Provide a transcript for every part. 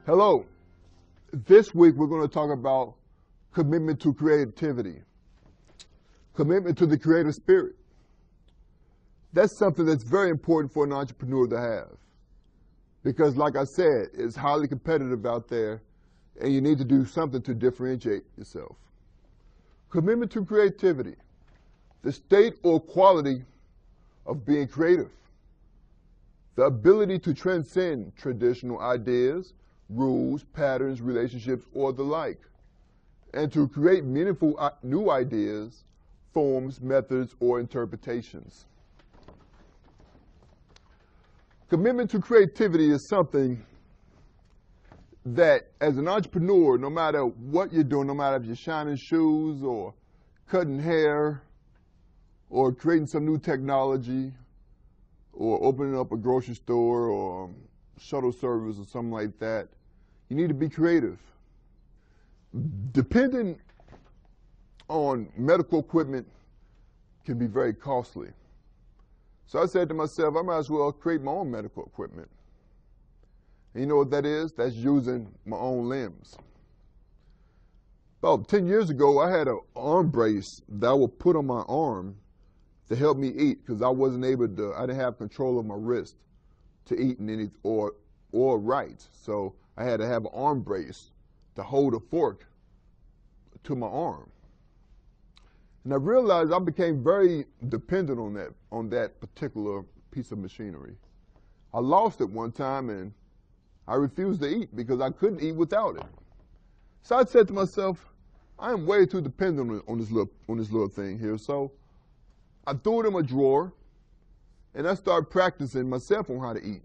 Hello. This week we're going to talk about commitment to creativity, commitment to the creative spirit. That's something that's very important for an entrepreneur to have because, like I said, it's highly competitive out there and you need to do something to differentiate yourself. Commitment to creativity, the state or quality of being creative, the ability to transcend traditional ideas, rules, patterns, relationships, or the like, and to create meaningful new ideas, forms, methods, or interpretations. Commitment to creativity is something that, as an entrepreneur, no matter what you're doing, no matter if you're shining shoes or cutting hair or creating some new technology or opening up a grocery store or shuttle service or something like that, you need to be creative. Depending on medical equipment can be very costly. So I said to myself, I might as well create my own medical equipment. And you know what that is? That's using my own limbs. About 10 years ago, I had an arm brace that I would put on my arm to help me eat because I wasn't able to, I didn't have control of my wrist to eat in any, or write. So I had to have an arm brace to hold a fork to my arm. And I realized I became very dependent on that particular piece of machinery. I lost it one time and I refused to eat because I couldn't eat without it. So I said to myself, I am way too dependent on this little thing here. So I threw it in my drawer and I started practicing myself on how to eat.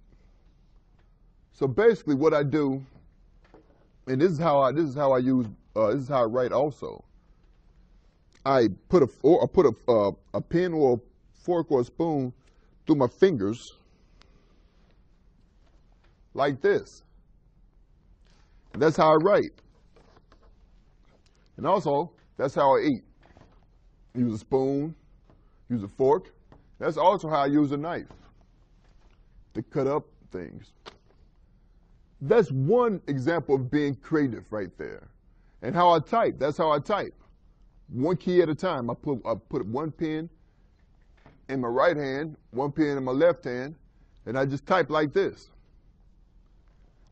So basically what I do, and this is how I write also. I put a pen or a fork or a spoon through my fingers like this. And that's how I write. And also, that's how I eat. Use a spoon, use a fork. That's also how I use a knife to cut up things. That's one example of being creative right there. And how I type, that's how I type. One key at a time. I put one pen in my right hand, one pen in my left hand, and I just type like this.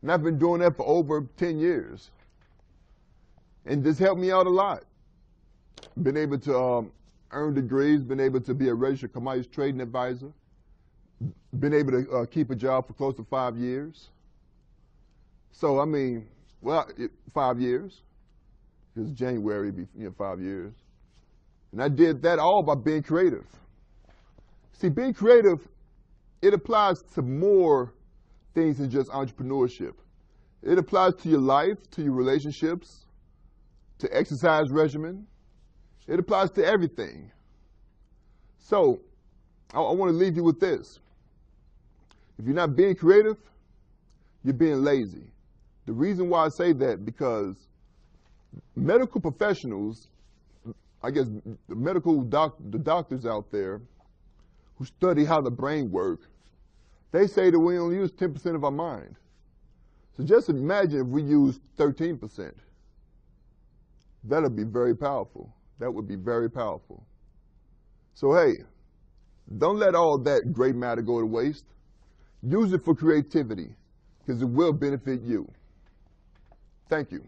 And I've been doing that for over 10 years. And this helped me out a lot. Been able to earn degrees, been able to be a registered commodities trading advisor, been able to keep a job for close to 5 years. So, I mean, well, 5 years. Because January be 5 years. And I did that all by being creative. See, being creative, it applies to more things than just entrepreneurship. It applies to your life, to your relationships, to exercise regimen. It applies to everything. So, I want to leave you with this. If you're not being creative, you're being lazy. The reason why I say that, because medical professionals, I guess the doctors out there who study how the brain works, they say that we only use 10% of our mind. So just imagine if we use 13%. That would be very powerful. That would be very powerful. So hey, don't let all that great matter go to waste. Use it for creativity because it will benefit you. Thank you.